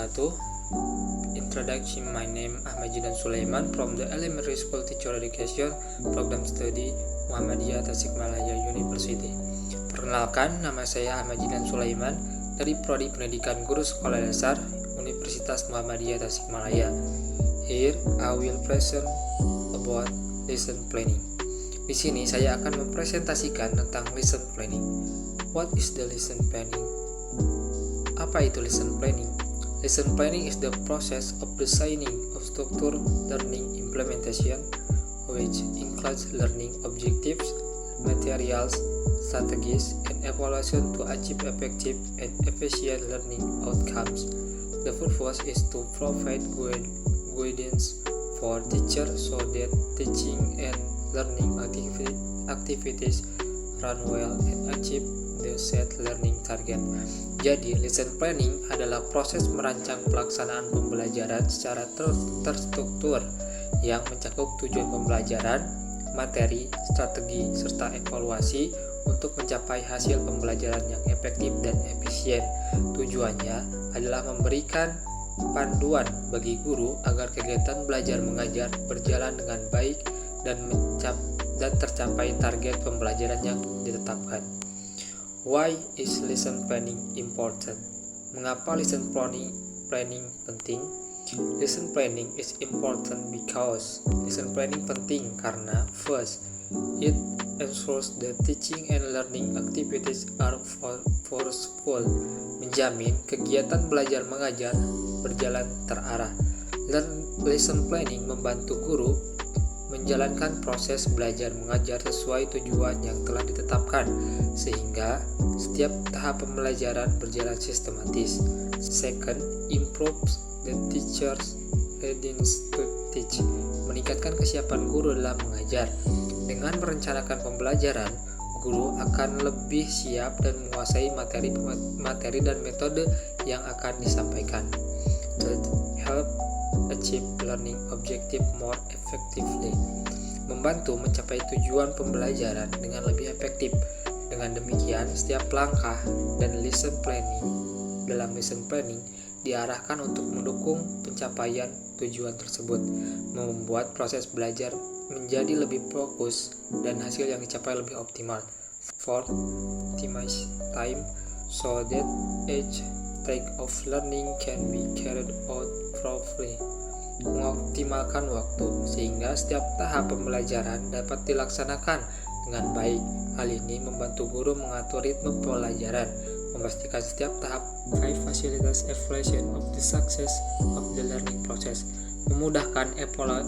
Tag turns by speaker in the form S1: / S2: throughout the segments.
S1: wabarakatuh. Introduction, my name Ahmad Jidan Sulaiman from the Elementary School Teacher Education Program Study Muhammadiyah Tasikmalaya University. Perkenalkan, nama saya Ahmad Jidan Sulaiman dari Prodi Pendidikan Guru Sekolah Dasar Universitas Muhammadiyah Tasikmalaya. Here I will present about lesson planning. Di sini saya akan mempresentasikan tentang lesson planning. What is the lesson planning? Apa itu lesson planning? Lesson planning is the process of designing of structure learning implementation, which includes learning objectives, materials, strategies, and evaluation to achieve effective and efficient learning outcomes. The purpose is to provide guidance for teachers so that teaching and learning activities run well and achieve the set learning target. Jadi, lesson planning adalah proses merancang pelaksanaan pembelajaran secara terstruktur yang mencakup tujuan pembelajaran, materi, strategi, serta evaluasi untuk mencapai hasil pembelajaran yang efektif dan efisien. Tujuannya adalah memberikan panduan bagi guru agar kegiatan belajar mengajar berjalan dengan baik dan tercapai target pembelajaran yang ditetapkan. Why is lesson planning important? Mengapa lesson planning penting? Lesson planning is important because lesson planning penting karena first, it ensures the teaching and learning activities are forceful, menjamin kegiatan belajar mengajar berjalan terarah. Lesson planning membantu guru menjalankan proses belajar mengajar sesuai tujuan yang telah ditetapkan, sehingga setiap tahap pembelajaran berjalan sistematis. Second, improves the teacher's readiness to teach, meningkatkan kesiapan guru dalam mengajar. Dengan merencanakan pembelajaran, guru akan lebih siap dan menguasai materi dan metode yang akan disampaikan. Third, help achieve learning objective more effectively, membantu mencapai tujuan pembelajaran dengan lebih efektif. Dengan demikian, setiap langkah dan lesson planning diarahkan untuk mendukung pencapaian tujuan tersebut, membuat proses belajar menjadi lebih fokus dan hasil yang dicapai lebih optimal. Fourth, optimize time so that each take of learning can be carried out properly, mengoptimalkan waktu sehingga setiap tahap pembelajaran dapat dilaksanakan dengan baik. Hal ini membantu guru mengatur ritme pembelajaran, memastikan setiap tahap facilities evaluation of the success of the learning process, memudahkan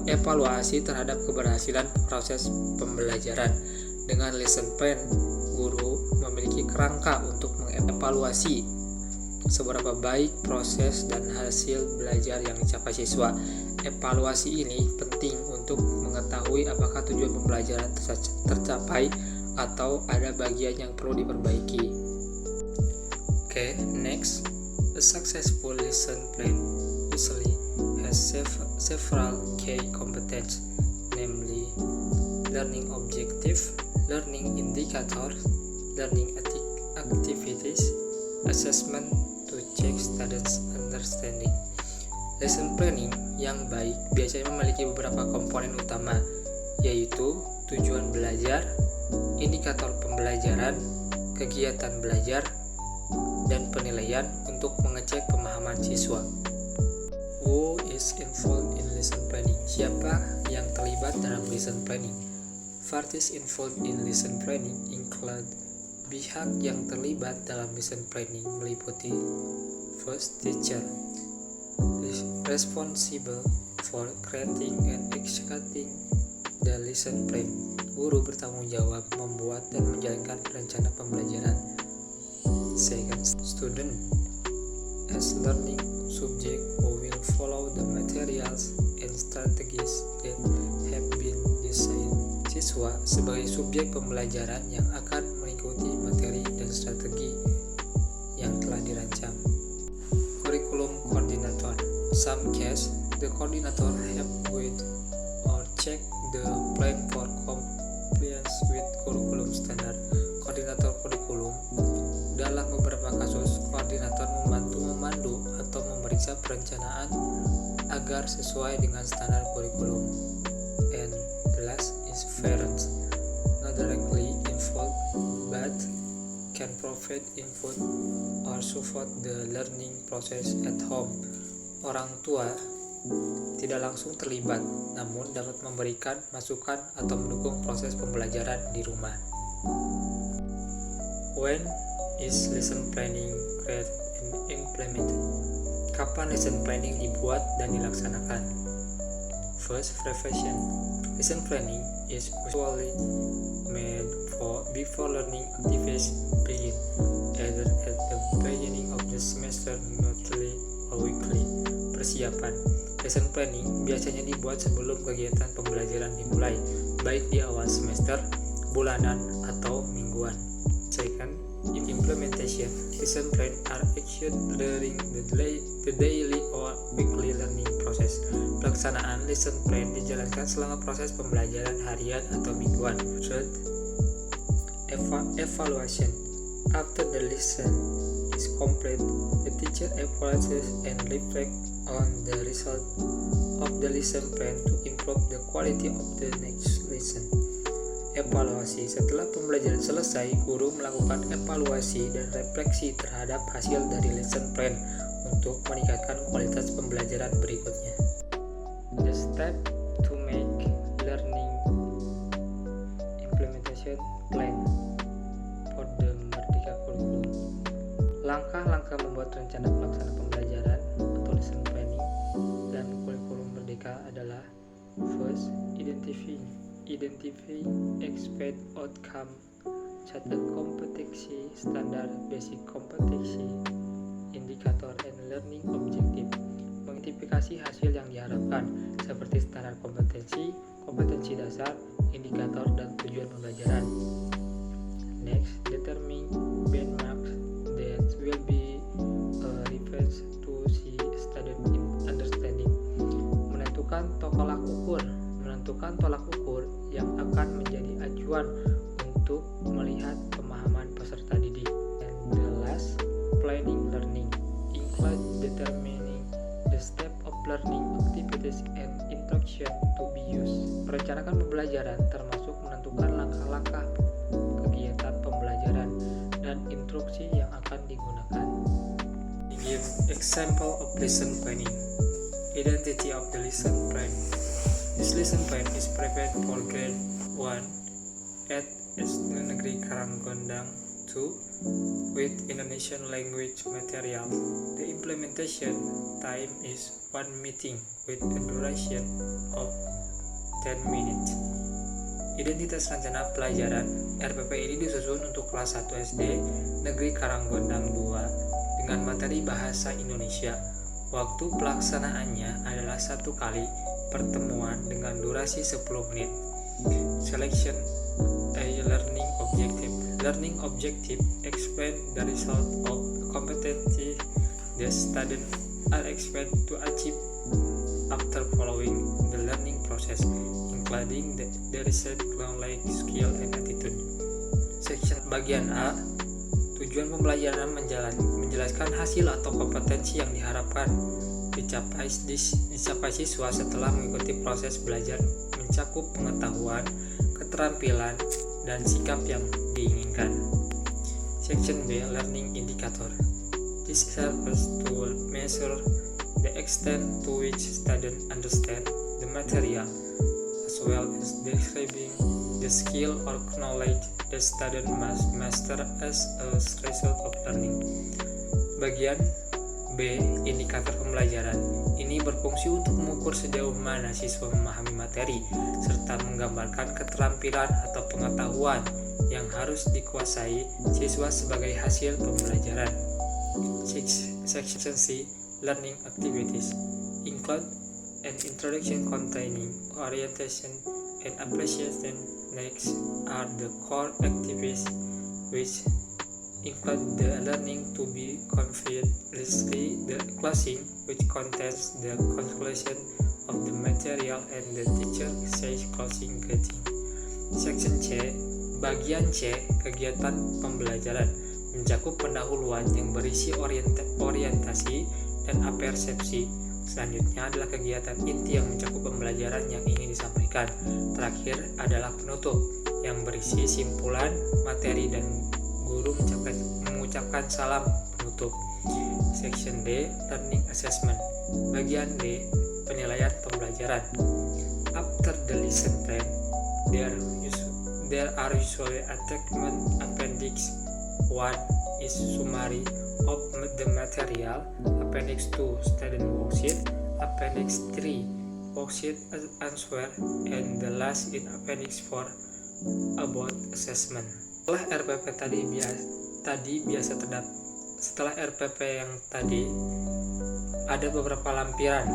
S1: evaluasi terhadap keberhasilan proses pembelajaran. Dengan lesson plan, guru memiliki kerangka untuk mengevaluasi seberapa baik proses dan hasil belajar yang dicapai siswa. Evaluasi ini penting untuk mengetahui apakah tujuan pembelajaran tercapai atau ada bagian yang perlu diperbaiki. Okay, next, a successful lesson plan usually has several key competences, namely learning objective, learning indicators, learning activities, assessment to check students' understanding. Lesson planning yang baik biasanya memiliki beberapa komponen utama, yaitu tujuan belajar, indikator pembelajaran, kegiatan belajar, dan penilaian untuk mengecek pemahaman siswa. Who is involved in lesson planning? Siapa yang terlibat dalam lesson planning? Parties involved in lesson planning include pihak yang terlibat dalam lesson planning meliputi first, teacher, responsible for creating and executing the lesson plan. Guru bertanggung jawab membuat dan menjalankan rencana pembelajaran. Second, student, as learning subject who will follow the materials and strategies that have been designed. Siswa sebagai subjek pembelajaran yang akan mengikuti materi dan strategi yang telah dirancang. Curriculum coordinator. Some case, the coordinator help with or check the plan for compliance with curriculum standard. Koordinator kurikulum. Dalam beberapa kasus, koordinator membantu memandu atau memeriksa perencanaan sesuai dengan standar kurikulum. And the last is parents, not directly involved but can provide input or support the learning process at home. Orang tua tidak langsung terlibat, namun dapat memberikan masukan atau mendukung proses pembelajaran di rumah. When is lesson planning created and implemented? Kapan lesson planning dibuat dan dilaksanakan? First, preparation. Lesson planning is usually made before learning activities begin, either at the beginning of the semester, monthly, or weekly. Persiapan. Lesson planning biasanya dibuat sebelum kegiatan pembelajaran dimulai, baik di awal semester, bulanan, atau mingguan. Second, in implementation, lesson plan are executed during the daily or weekly learning process. Pelaksanaan lesson plan dijalankan selama proses pembelajaran harian atau mingguan. Third, evaluation. After the lesson is complete, the teacher evaluates and reflects on the result of the lesson plan to improve the quality of the next lesson. Evaluasi. Setelah pembelajaran selesai, guru melakukan evaluasi dan refleksi terhadap hasil dari lesson plan untuk meningkatkan kualitas pembelajaran berikutnya. The step to make learning implementation plan for the Merdeka Curriculum. Langkah-langkah membuat rencana pelaksana pembelajaran atau lesson planning dan kurikulum Merdeka adalah: first, identify expect outcome, catat kompetensi standar, basic kompetensi, indikator, and learning objective. Mengidentifikasi hasil yang diharapkan seperti standar kompetensi, kompetensi dasar, indikator, dan tujuan pembelajaran. Next, determine benchmarks that will be reference to see studied in understanding. Menentukan tolak ukur yang akan menjadi acuan untuk melihat pemahaman peserta didik. And the last, planning learning include determining the step of learning activities and instruction to be used. Merencanakan pembelajaran termasuk menentukan langkah-langkah kegiatan pembelajaran dan instruksi yang akan digunakan. Give example of lesson planning. Identity of the lesson plan. This lesson plan is prepared for grade 1 at SD Negeri Karanggondang 2 with Indonesian language material. The implementation time is 1 meeting with a duration of 10 minutes. Identitas rencana pelajaran RPP ini disusun untuk kelas 1 SD Negeri Karanggondang 2 dengan materi bahasa Indonesia. Waktu pelaksanaannya adalah 1 kali pertemuan dengan durasi 10 menit. Selection a learning objective. Learning objective explain the result of competency the student are expected to achieve after following the learning process, including the research, knowledge, skill, and attitude. Section bagian A. Tujuan pembelajaran menjelaskan hasil atau kompetensi yang diharapkan dicapai siswa setelah mengikuti proses belajar, mencakup pengetahuan, keterampilan, dan sikap yang diinginkan. Section B. Learning indicator. This serves to measure the extent to which students understand the material, as well as describing the skill or knowledge the student must master as a result of learning. Bagian B. Indikator pembelajaran. Ini berfungsi untuk mengukur sejauh mana siswa memahami materi, serta menggambarkan keterampilan atau pengetahuan yang harus dikuasai siswa sebagai hasil pembelajaran. Section C. Learning activities include an introduction containing orientation and appreciation. Next are the core activities, which include the learning to be conveyed. Lastly, the closing, which contains the conclusion of the material and the teacher says closing greeting. Section C. Bagian C. Kegiatan pembelajaran mencakup pendahuluan yang berisi orientasi dan apersepsi, Selanjutnya adalah kegiatan inti yang mencakup pembelajaran yang ingin disampaikan. Terakhir adalah penutup yang berisi simpulan materi dan guru mengucapkan salam penutup. Section D, Learning Assessment. Bagian D, penilaian pembelajaran. After the lesson plan, there are usually attachment appendix. 1 is summary of the material, appendix 2 student worksheet, appendix 3 worksheet answer, and the last in appendix 4 about assessment. Setelah RPP setelah RPP yang tadi ada beberapa lampiran.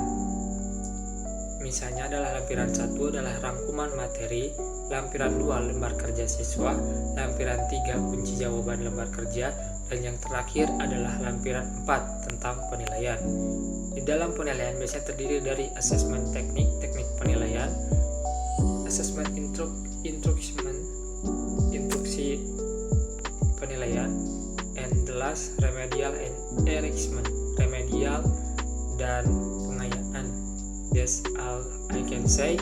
S1: Misalnya adalah lampiran 1 adalah rangkuman materi, lampiran 2 lembar kerja siswa, lampiran 3 kunci jawaban lembar kerja, dan yang terakhir adalah lampiran 4 tentang penilaian. Di dalam penilaian biasanya terdiri dari asesmen teknik penilaian, asesmen instruksi penilaian, and the last remedial and enrichment, remedial dan pengayaan. That's all I can say.